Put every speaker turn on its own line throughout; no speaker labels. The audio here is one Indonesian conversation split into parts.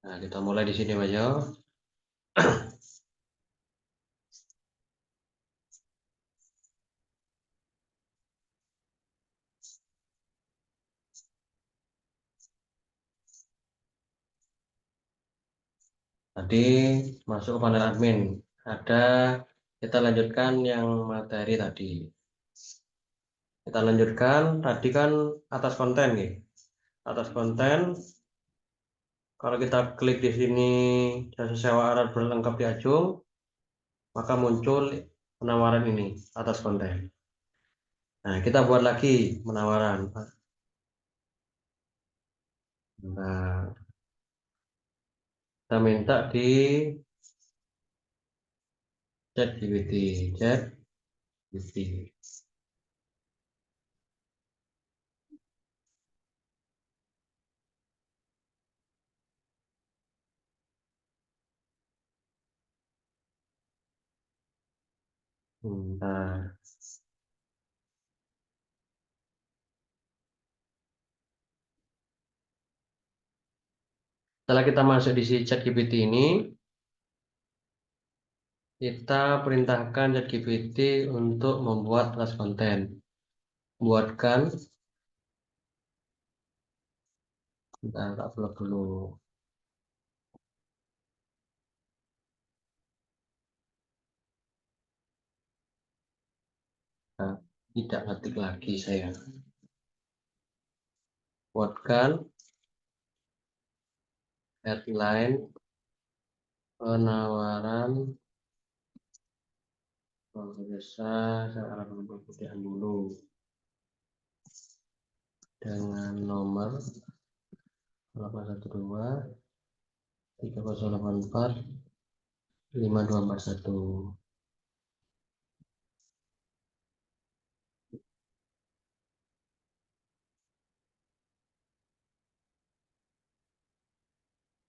Nah, kita mulai di sini, Mas Yo. Tadi masuk ke panel admin. Ada kita lanjutkan yang materi tadi. Kita lanjutkan tadi kan atas konten nih. Atas konten, kalau kita klik di sini jasa sewa alat berlengkap di Ajung, maka muncul penawaran ini atas konten. Nah, kita buat lagi penawaran. Nah, kita minta di ChatGPT, ChatGPT. Nah, setelah kita masuk di si ChatGPT ini, kita perintahkan ChatGPT untuk membuat kelas konten. Buatkan, bentar, tak upload dulu. Nah, tidak ngetik lagi saya. Buatkan headline penawaran biasa sekarang pembuktian dulu dengan nomor 812 3084 5241.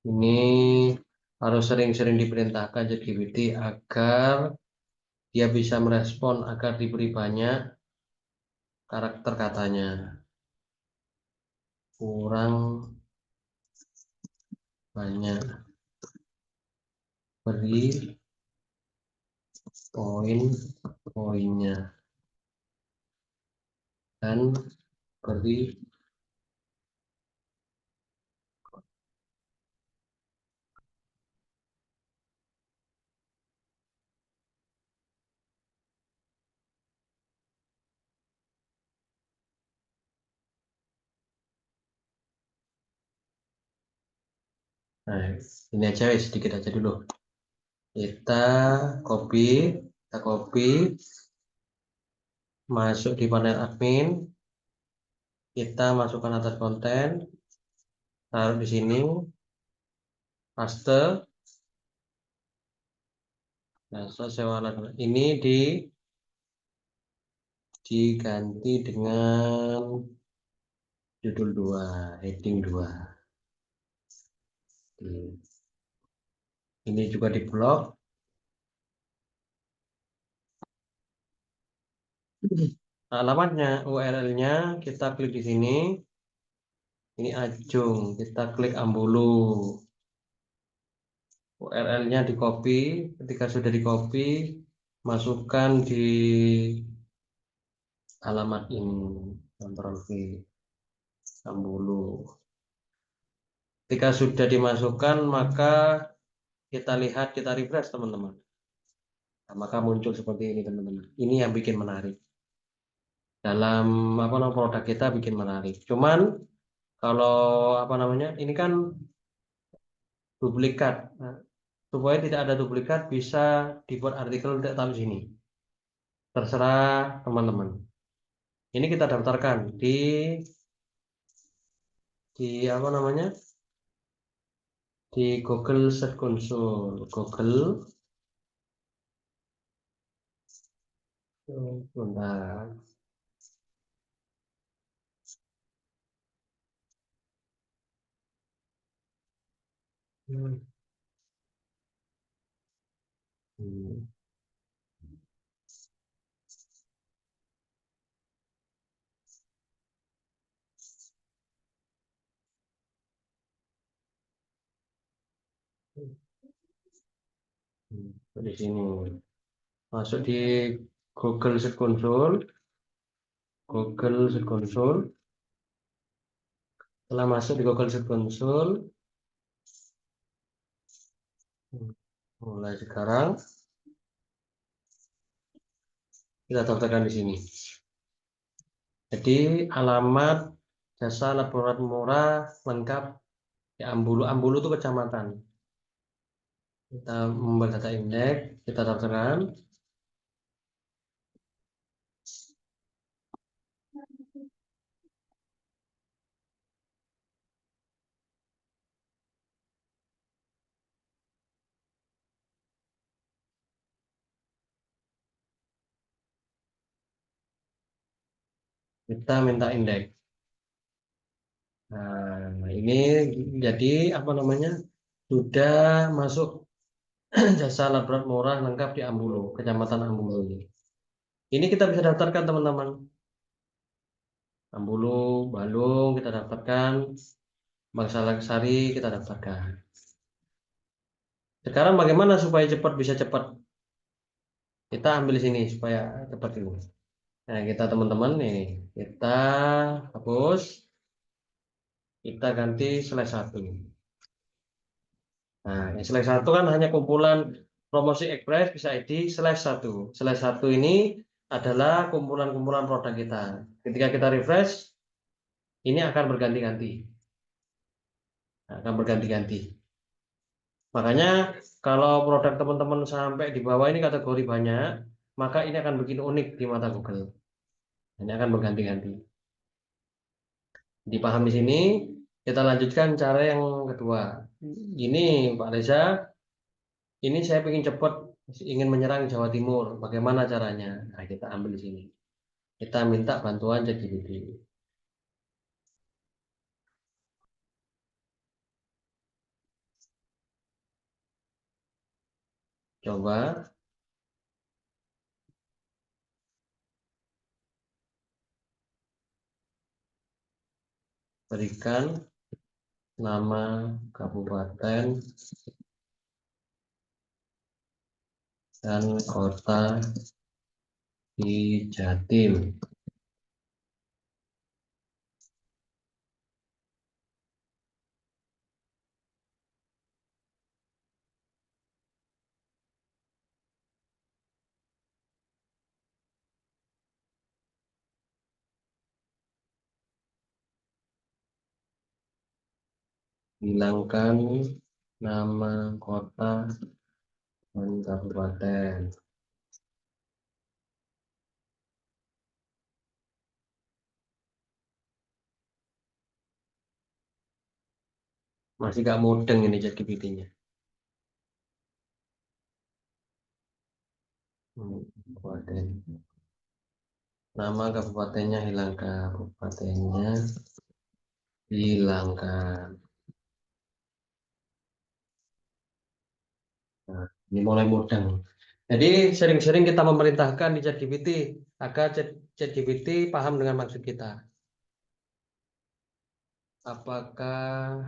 Ini harus sering-sering diperintahkan ChatGPT agar dia bisa merespon, agar diberi banyak karakter katanya. Kurang banyak, beri poin-poinnya, dan beri. Nah, ini aja sedikit aja dulu. Kita copy, kita copy, masuk di panel admin, kita masukkan atas konten, taruh di sini, paste. Nah, sewa alat ini diganti dengan judul 2, heading 2. Ini juga di blok. Alamatnya, URL-nya kita klik di sini. Ini Ajung, kita klik Ambulu. URL-nya di copy. Ketika sudah di copy, masukkan di alamat ini. Ctrl V, Ambulu. Ketika sudah dimasukkan, maka kita lihat, kita refresh teman-teman. Nah, maka muncul seperti ini teman-teman. Ini yang bikin menarik. Dalam apa namanya produk kita bikin menarik. Cuman kalau apa namanya ini kan duplikat. Nah, supaya tidak ada duplikat bisa dibuat artikel tidak tahu sini. Terserah teman-teman. Ini kita daftarkan di apa namanya? Di Google Search Console. Google. Bentar. Hmm. Di sini masuk di Google Search Console. Google Search Console. Setelah masuk di Google Search Console, mulai sekarang kita daftarkan di sini. Jadi alamat jasa laboratorium murah lengkap ya Ambulu. Ambulu itu kecamatan. Kita membuat data indeks, kita daftarkan. Kita minta indeks. Nah, ini jadi apa namanya? Sudah masuk jasa laboratorium murah lengkap di Ambulu, Kecamatan Ambulu ini. Ini kita bisa daftarkan teman-teman. Ambulu, Balung kita daftarkan, Bangsa Sari kita daftarkan. Sekarang bagaimana supaya cepat bisa cepat? Kita ambil sini supaya cepat ini. Nah, kita teman-teman nih, kita hapus, kita ganti slash 1. Nah, yang slash 1 kan hanya kumpulan promosi Express bisa ID slash 1. Slash 1 ini adalah kumpulan-kumpulan produk kita. Ketika kita refresh, ini akan berganti-ganti. Akan berganti-ganti. Makanya kalau produk teman-teman sampai di bawah ini kategori banyak, maka ini akan bikin unik di mata Google. Ini akan berganti-ganti. Dipahami di sini, kita lanjutkan cara yang kedua. Ini Pak Reza, ini saya ingin cepat, ingin menyerang Jawa Timur. Bagaimana caranya? Nah, kita ambil di sini. Kita minta bantuan ChatGPT. Coba berikan nama kabupaten dan kota di Jatim. Hilangkan nama kota dan kabupaten. Masih gak mudeng ini ChatGPT-nya. Kabupaten. Nama kabupatennya hilangkan. Kabupatennya hilangkan. Nah, ini mulai mudeng. Jadi sering-sering kita memerintahkan di ChatGPT agar ChatGPT paham dengan maksud kita. Apakah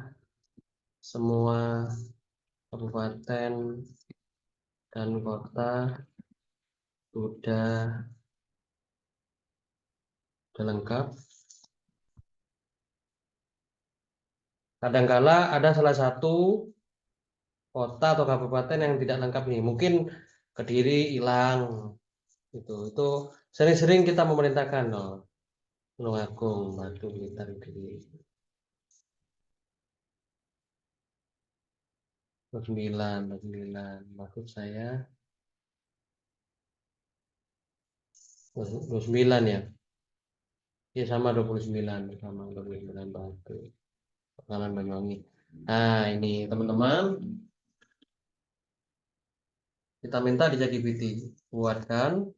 semua kabupaten dan kota sudah lengkap? Kadangkala ada salah satu kota atau kabupaten yang tidak lengkap nih. Mungkin Kediri hilang itu sering-sering kita memerintahkan loh. Tulungagung, Batu, Blitar, Kediri. 29, 29. Maksud saya 29 ya. Ya sama 29 sama 29 Batu. Bakalan Banyuwangi. Nah, ini teman-teman kita minta di ChatGPT buatkan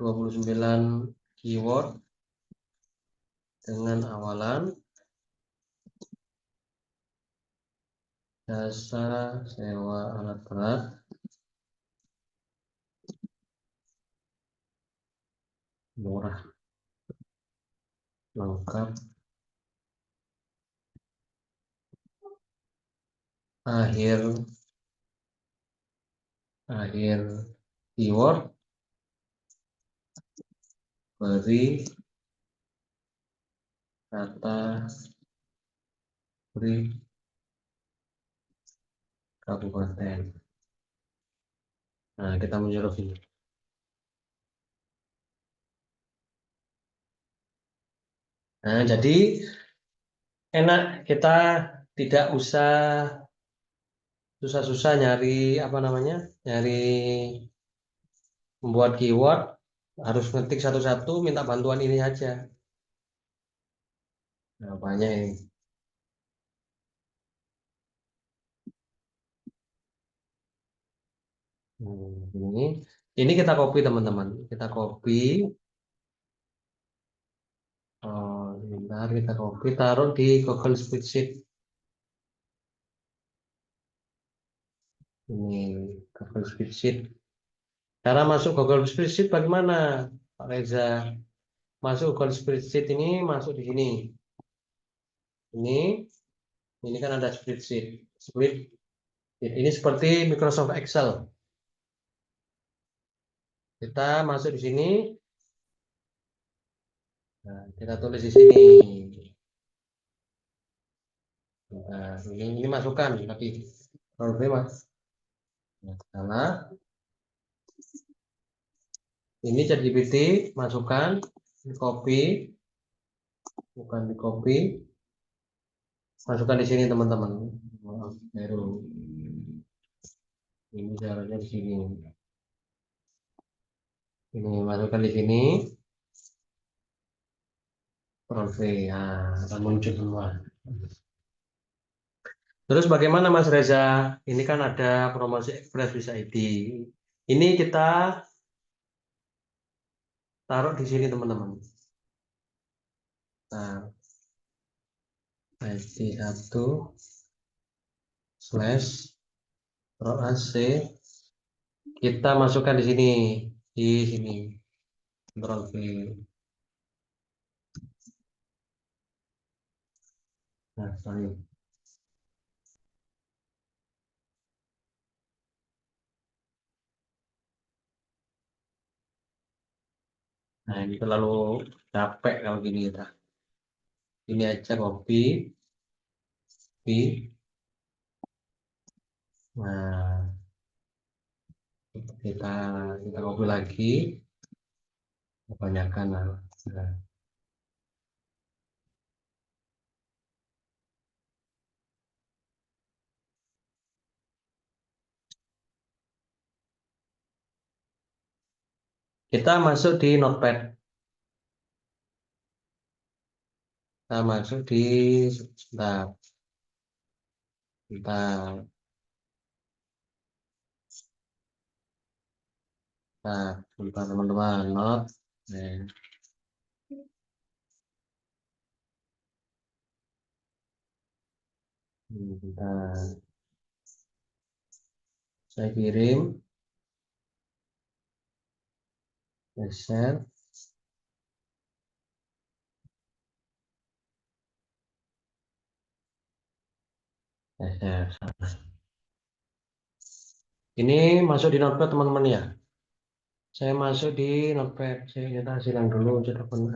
29 keyword dengan awalan jasa sewa alat berat murah lengkap akhir keyword beri kata beri kabupaten. Nah, kita menyuruh ini. Nah, jadi enak, kita tidak usah susah-susah nyari apa namanya, nyari membuat keyword, harus ngetik satu-satu, minta bantuan ini aja. Nah, banyak ini. Ini kita copy teman-teman, kita copy. Bentar, kita copy, taruh di Google Spreadsheet. Ini Google Spreadsheet. Cara masuk Google Spreadsheet bagaimana, Pak Reza? Masuk Google Spreadsheet ini, masuk di sini. Ini kan ada spreadsheet. Ini seperti Microsoft Excel. Kita masuk di sini. Nah, kita tulis di sini. Nah, ini masukkan, tapi kalau mas, salah. Ini ChatGPT, masukkan, di copy, bukan di copy, masukkan di sini teman-teman. Baru ini caranya di sini. Ini masukkan di sini. Profil, nah, akan muncul semua. Terus bagaimana Mas Reza? Ini kan ada promosi Express Visa ID. Ini kita taruh di sini teman-teman. Nah, ID 1 slash Pro AC. Kita masukkan di sini, di sini. Control V. Nah, sorry. Nah, ini terlalu capek kalau gini kita. Ini aja copy, copy. Nah, kita kita copy lagi. Kebanyakan lah. Nah, kita masuk di Notepad. Kita masuk di sebentar, sebentar. Nah, sebentar teman-teman, not. Nah, sebentar. Saya kirim, share, share. Ini masuk di Notepad teman-teman ya. Saya masuk di Notepad. Kita silang dulu untuk open.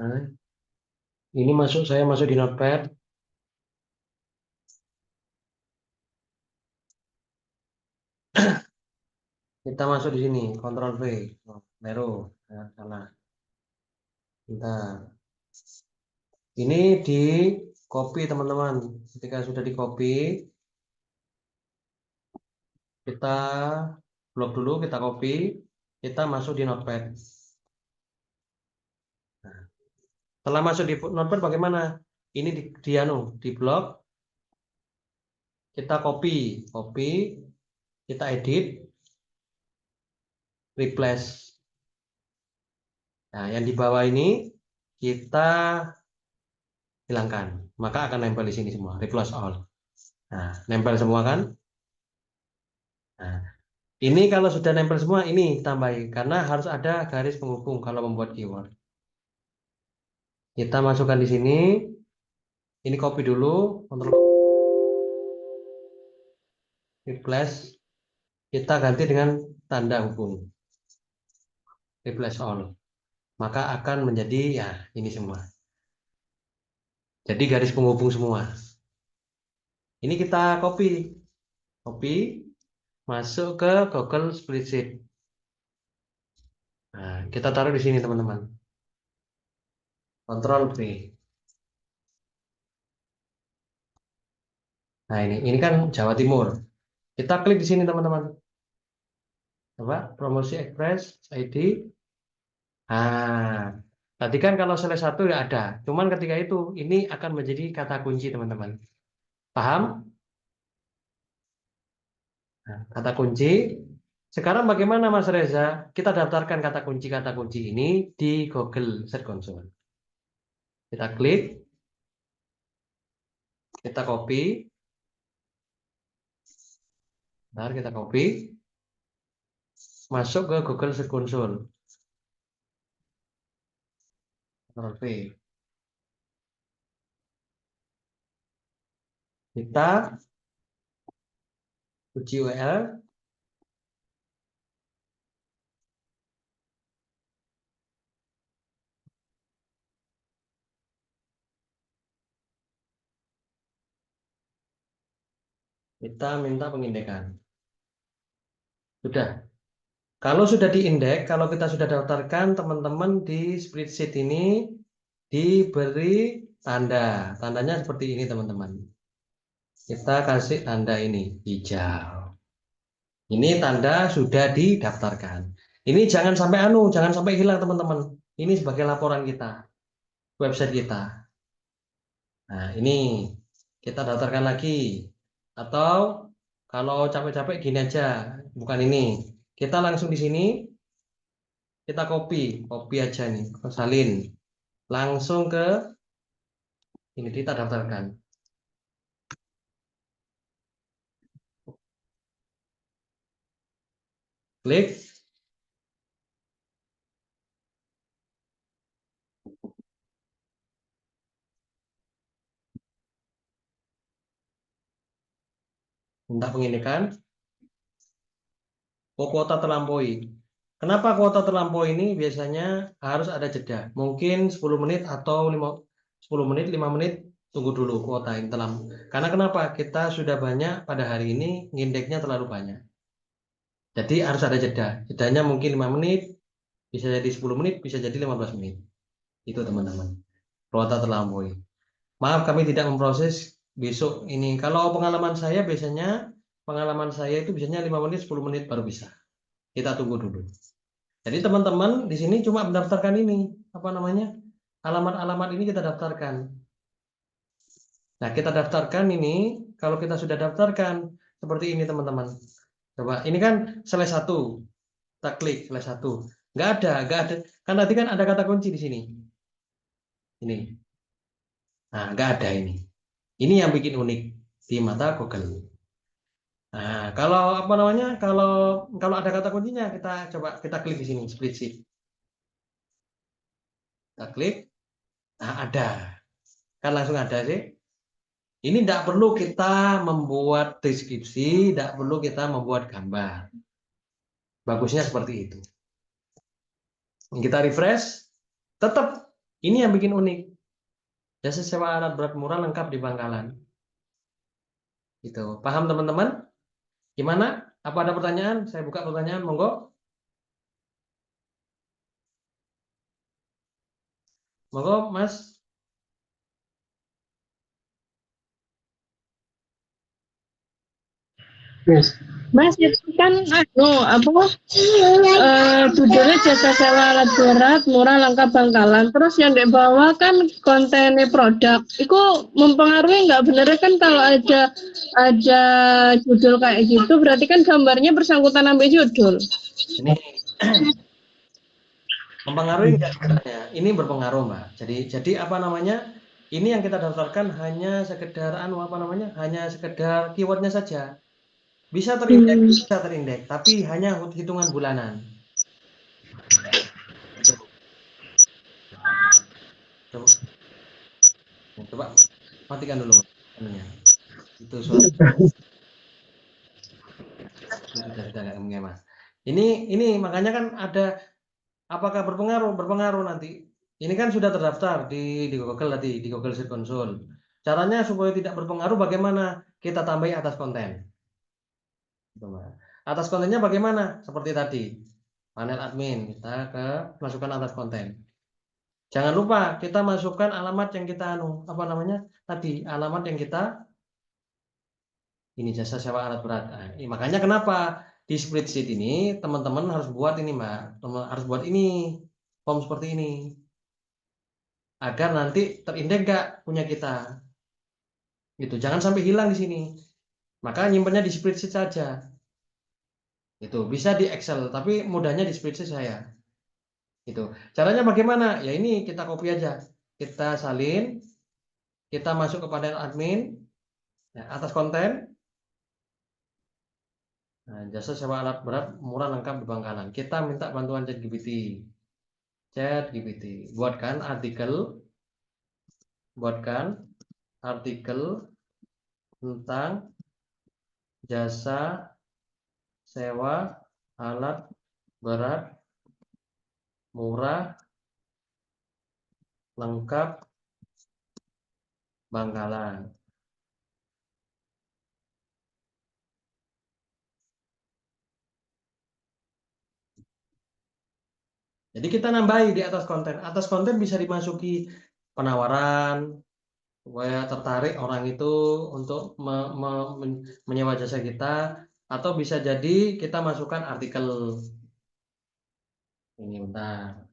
Ini saya masuk di Notepad. Kita masuk di sini, Ctrl V, Mero, nah, salah. Kita ini di copy teman-teman. Ketika sudah di copy, kita blok dulu, kita copy, kita masuk di Notepad. Nah, setelah masuk di Notepad bagaimana? Ini di blok, kita copy, kita edit, replace. Nah, yang di bawah ini kita hilangkan, maka akan nempel di sini semua, replace all. Nah, nempel semua kan? Nah, ini kalau sudah nempel semua, ini tambahin karena harus ada garis penghubung kalau membuat keyword. Kita masukkan di sini, ini copy dulu, kontrol. replace, kita ganti dengan tanda hubung, replace all, maka akan menjadi ya ini semua. Jadi garis penghubung semua. Ini kita copy, masuk ke Google Spreadsheet. Nah, kita taruh di sini teman-teman. Ctrl V. Nah ini kan Jawa Timur. Kita klik di sini teman-teman. Coba promosi Express ID. Nah, tadi kan kalau selesai satu ya ada. Cuman ketika itu ini akan menjadi kata kunci teman-teman. Paham? Nah, kata kunci. Sekarang bagaimana Mas Reza? Kita daftarkan kata kunci ini di Google Search Console. Kita klik, kita copy. Bentar, kita copy. Masuk ke Google Search Console. Ctrl V. Kita uji URL. Kita minta pengindekan. Sudah. Kalau sudah diindeks, kalau kita sudah daftarkan, teman-teman di spreadsheet ini diberi tanda. Tandanya seperti ini, teman-teman. Kita kasih tanda ini, hijau. Ini tanda sudah didaftarkan. Ini jangan sampai jangan sampai hilang, teman-teman. Ini sebagai laporan kita, website kita. Nah, ini kita daftarkan lagi. Atau kalau capek-capek gini aja, bukan ini. Kita langsung di sini, kita copy aja nih, salin. Langsung ke ini kita daftarkan. Klik. Minta pengindekan. Kuota terlampaui. Kenapa kuota terlampaui ini biasanya harus ada jeda? Mungkin 10 menit atau 10 menit, 5 menit, tunggu dulu kuota ini telah. Karena kenapa? Kita sudah banyak pada hari ini, indeknya terlalu banyak. Jadi harus ada jeda. Jedanya mungkin 5 menit, bisa jadi 10 menit, bisa jadi 15 menit. Itu teman-teman. Kuota terlampaui. Maaf kami tidak memproses besok ini. Kalau pengalaman saya itu biasanya 5 menit, 10 menit baru bisa. Kita tunggu dulu. Jadi teman-teman di sini cuma mendaftarkan ini, apa namanya? Alamat-alamat ini kita daftarkan. Nah, kita daftarkan ini, kalau kita sudah daftarkan seperti ini teman-teman. Coba, ini kan selesai satu. Kita klik selesai satu. Nggak ada. Kan tadi kan ada kata kunci di sini. Ini. Nah, nggak ada ini. Ini yang bikin unik di mata Google. Nah, kalau apa namanya? Kalau ada kata kuncinya kita klik di sini spreadsheet. Kita klik. Nah, ada. Kan langsung ada sih. Ini tidak perlu kita membuat deskripsi, tidak perlu kita membuat gambar. Bagusnya seperti itu. Kita refresh, tetap ini yang bikin unik. Jasa sewa alat berat murah lengkap di Bangkalan. Gitu. Paham teman-teman? Gimana? Apa ada pertanyaan? Saya buka pertanyaan, monggo. Monggo, Mas.
Yes. Mas itu kan judulnya jasa sewa alat berat murah lengkap Bangkalan. Terus yang di bawah kan kontennya produk. Itu mempengaruhi nggak? Bener kan kalau ada judul kayak gitu, berarti kan gambarnya bersangkutan sampai judul.
Ini mempengaruhi nggak sebenarnya? Ini berpengaruh, Mbak. Jadi apa namanya? Ini yang kita daftarkan hanya sekedar apa namanya? Hanya sekedar keywordnya saja. Bisa terindeks, tapi hanya hitungan bulanan. Coba, coba matikan dulu anunya. Itu suara. udah nggak mas. Ini makanya kan ada, apakah berpengaruh nanti. Ini kan sudah terdaftar di Google tadi, di Google Search Console. Caranya supaya tidak berpengaruh bagaimana? Kita tambahi atas konten. Gitu, Mas. Atas kontennya bagaimana? Seperti tadi, panel admin, kita masukkan atas konten. Jangan lupa kita masukkan alamat yang kita apa namanya tadi, alamat yang kita ini jasa sewa alat berat. Nah, makanya kenapa di spreadsheet ini teman-teman harus buat ini, Mbak. Harus buat ini form seperti ini agar nanti terindeks nggak punya kita. Gitu. Jangan sampai hilang di sini. Maka nyimpennya di spreadsheet saja. Itu bisa di Excel, tapi mudahnya di spreadsheet saya. Itu. Caranya bagaimana? Ya ini kita copy aja. Kita salin, kita masuk ke panel admin, ya, atas konten. Nah, jasa sewa alat berat murah lengkap di Bangkalan. Kita minta bantuan ChatGPT. ChatGPT, buatkan artikel tentang jasa sewa alat berat murah lengkap Bangkalan. Jadi kita nambahi di atas konten. Atas konten bisa dimasuki penawaran supaya tertarik orang itu untuk menyewa jasa kita, atau bisa jadi kita masukkan artikel. Ini bentar.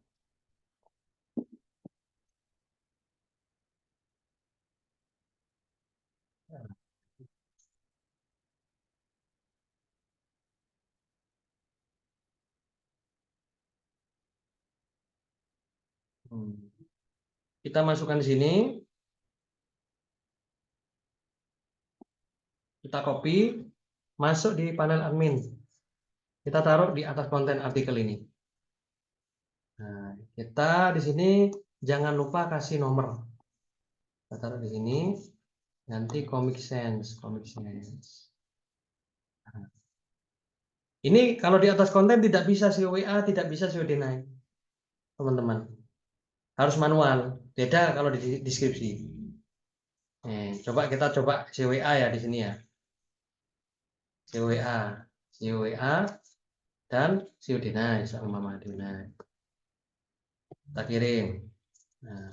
Kita masukkan di sini, kita copy, masuk di panel admin. Kita taruh di atas konten artikel ini. Nah, kita di sini jangan lupa kasih nomor. Kita taruh di sini, nanti Comic Sans. Nah, ini kalau di atas konten tidak bisa COWA, tidak bisa COD9, teman-teman. Harus manual. Beda kalau di deskripsi. Coba kita coba CWA ya di sini ya. CWA dan COD9 sama Maduna. Kita kirim. Nah,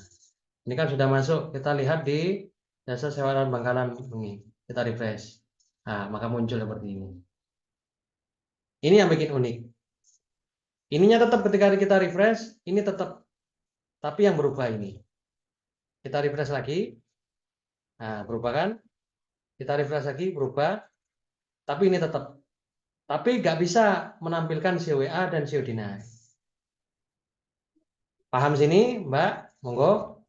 ini kan sudah masuk. Kita lihat di jasa sewa alat Bangkalan ini. Kita refresh. Nah, maka muncul seperti ini. Ini yang bikin unik. Ininya tetap ketika kita refresh, ini tetap. Tapi yang berubah ini. Kita refresh lagi. Nah, berubah kan? Kita refresh lagi, berubah. Tapi ini tetap. Tapi nggak bisa menampilkan CWA dan COD9. Paham sini, Mbak? Monggo.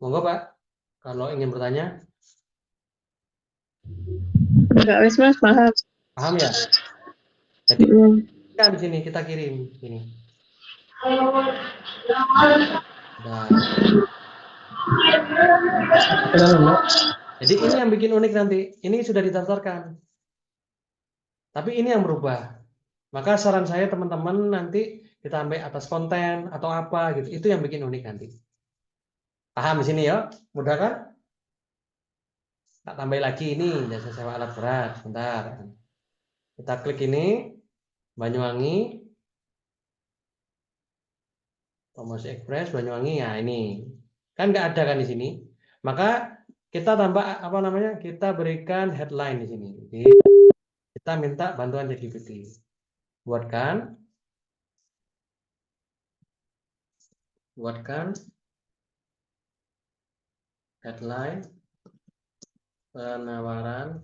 Monggo, Pak. Kalau ingin bertanya.
Enggak, wes Mas, paham.
Paham ya? Jadi kan di sini kita kirim ini. Nah. Jadi ini yang bikin unik nanti. Ini sudah didaftarkan. Tapi ini yang berubah. Maka saran saya teman-teman nanti ditambah atas konten atau apa gitu. Itu yang bikin unik nanti. Paham di sini ya? Mudah kan? Tak tambah lagi ini jasa sewa alat berat. Sebentar. Kita klik ini Banyuwangi. Promosi Express Banyuwangi ya ini. Kan nggak ada kan di sini. Maka kita tambah apa namanya? Kita berikan headline di sini. Jadi, kita minta bantuan ChatGPT. Buatkan headline penawaran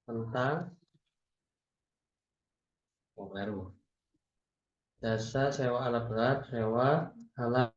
tentang baru jasa sewa alat berat, sewa alat